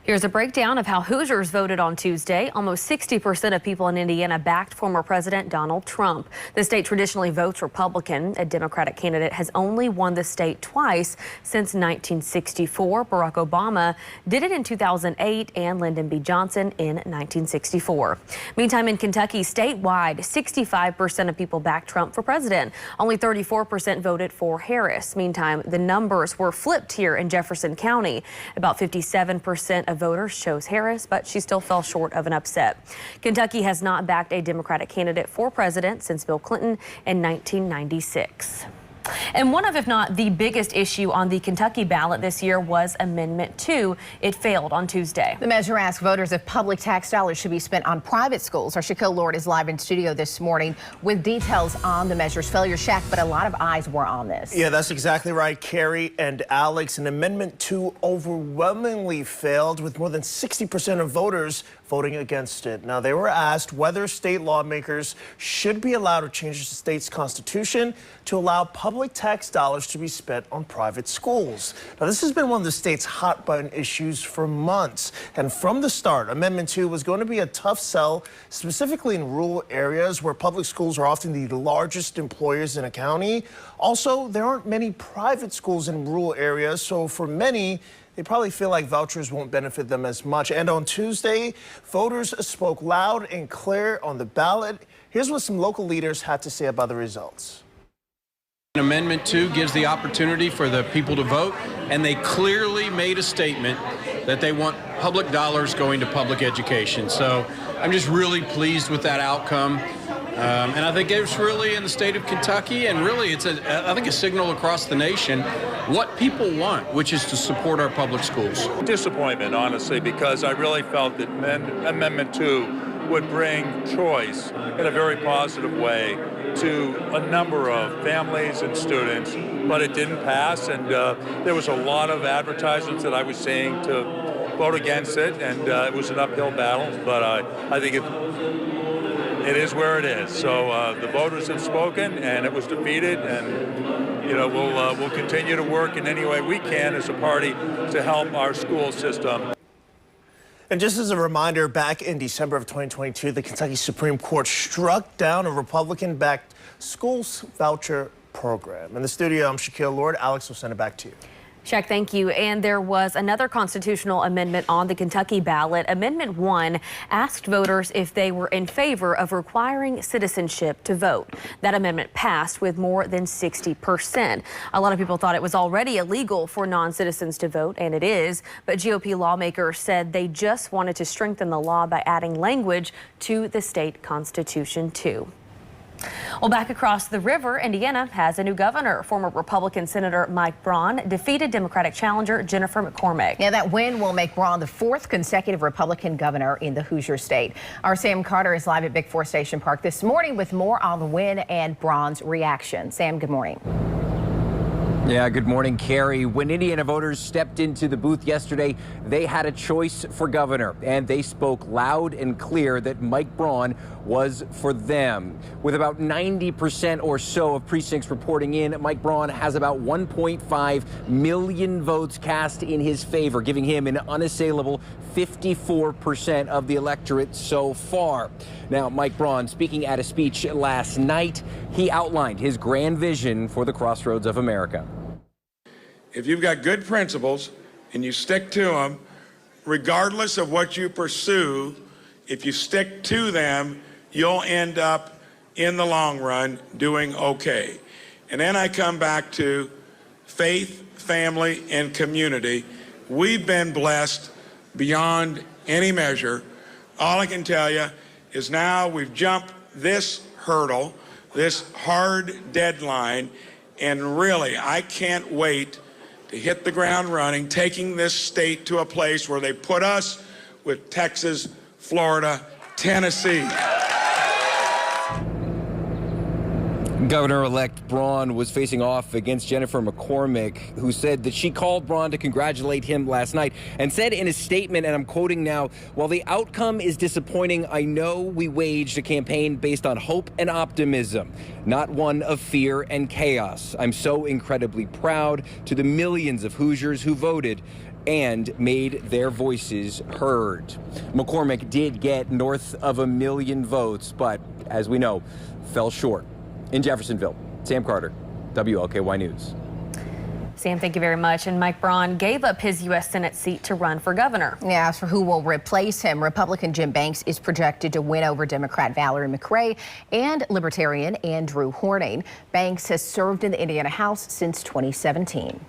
Here's a breakdown of how Hoosiers voted on Tuesday. Almost 60% of people in Indiana backed former President Donald Trump. The state traditionally votes Republican. A Democratic candidate has only won the state twice since 1964. Barack Obama did it in 2008 and Lyndon B. Johnson in 1964. Meantime, in Kentucky, statewide, 65% of people backed Trump for president. Only 34% voted for Harris. Meantime, the numbers were flipped here in Jefferson County. About 57% of voters chose Harris, but she still fell short of an upset. Kentucky has not backed a Democratic candidate for president since Bill Clinton in 1996. And one of, if not the biggest issue on the Kentucky ballot this year was Amendment 2. It failed on Tuesday. The measure asks voters if public tax dollars should be spent on private schools. Our Shaquille Lord is live in studio this morning with details on the measure's failure. Shaq, but a lot of eyes were on this. Yeah, that's exactly right, Carrie and Alex. And Amendment 2 overwhelmingly failed, with more than 60% of voters voting against it. Now, they were asked whether state lawmakers should be allowed to change the state's constitution to allow public tax dollars to be spent on private schools. Now, this has been one of the state's hot button issues for months. And from the start, Amendment 2 was going to be a tough sell, specifically in rural areas where public schools are often the largest employers in a county. Also, there aren't many private schools in rural areas, so for many, they probably feel like vouchers won't benefit them as much. And on Tuesday, voters spoke loud and clear on the ballot. Here's what some local leaders had to say about the results. Amendment 2 gives the opportunity for the people to vote, and they clearly made a statement that they want public dollars going to public education. So I'm just really pleased with that outcome. And I think it's really in the state of Kentucky, and really it's I think a signal across the nation what people want, which is to support our public schools. Disappointment, honestly, because I really felt that Amendment 2 would bring choice in a very positive way to a number of families and students, but it didn't pass, and there was a lot of advertisements that I was seeing to vote against it, and it was an uphill battle, but I think it is where it is. So the voters have spoken, and it was defeated, and we'll continue to work in any way we can as a party to help our school system. And just as a reminder, back in December of 2022, the Kentucky Supreme Court struck down a Republican-backed schools voucher program. In the studio, I'm Shaquille Lord. Alex will send it back to you. Shaq, thank you. And there was another constitutional amendment on the Kentucky ballot. Amendment 1 asked voters if they were in favor of requiring citizenship to vote. That amendment passed with more than 60%. A lot of people thought it was already illegal for non-citizens to vote, and it is. But GOP lawmakers said they just wanted to strengthen the law by adding language to the state constitution, too. Well, back across the river, Indiana has a new governor. Former Republican Senator Mike Braun defeated Democratic challenger Jennifer McCormick. Yeah, that win will make Braun the 4th consecutive Republican governor in the Hoosier state. Our Sam Carter is live at Big 4 Station Park this morning with more on the win and Braun's reaction. Sam, good morning. Yeah, good morning, Carrie. When Indiana voters stepped into the booth yesterday, they had a choice for governor, and they spoke loud and clear that Mike Braun was for them. With about 90% or so of precincts reporting in, Mike Braun has about 1.5 million votes cast in his favor, giving him an unassailable 54% of the electorate so far. Now, Mike Braun, speaking at a speech last night, he outlined his grand vision for the crossroads of America. If you've got good principles and you stick to them, regardless of what you pursue, if you stick to them, you'll end up in the long run doing okay. And then I come back to faith, family, and community. We've been blessed beyond any measure. All I can tell you is now we've jumped this hurdle, this hard deadline, and really, I can't wait to hit the ground running, taking this state to a place where they put us with Texas, Florida, Tennessee. Governor-elect Braun was facing off against Jennifer McCormick, who said that she called Braun to congratulate him last night and said in a statement, and I'm quoting now, "While the outcome is disappointing, I know we waged a campaign based on hope and optimism, not one of fear and chaos. I'm so incredibly proud to the millions of Hoosiers who voted. and made their voices heard. McCormick did get north of 1 million votes, but as we know, fell short. In Jeffersonville, Sam Carter, WLKY News. Sam, thank you very much. And Mike Braun gave up his U.S. Senate seat to run for governor. Yeah, as for who will replace him, Republican Jim Banks is projected to win over Democrat Valerie McRae and Libertarian Andrew Horning. Banks has served in the Indiana House since 2017.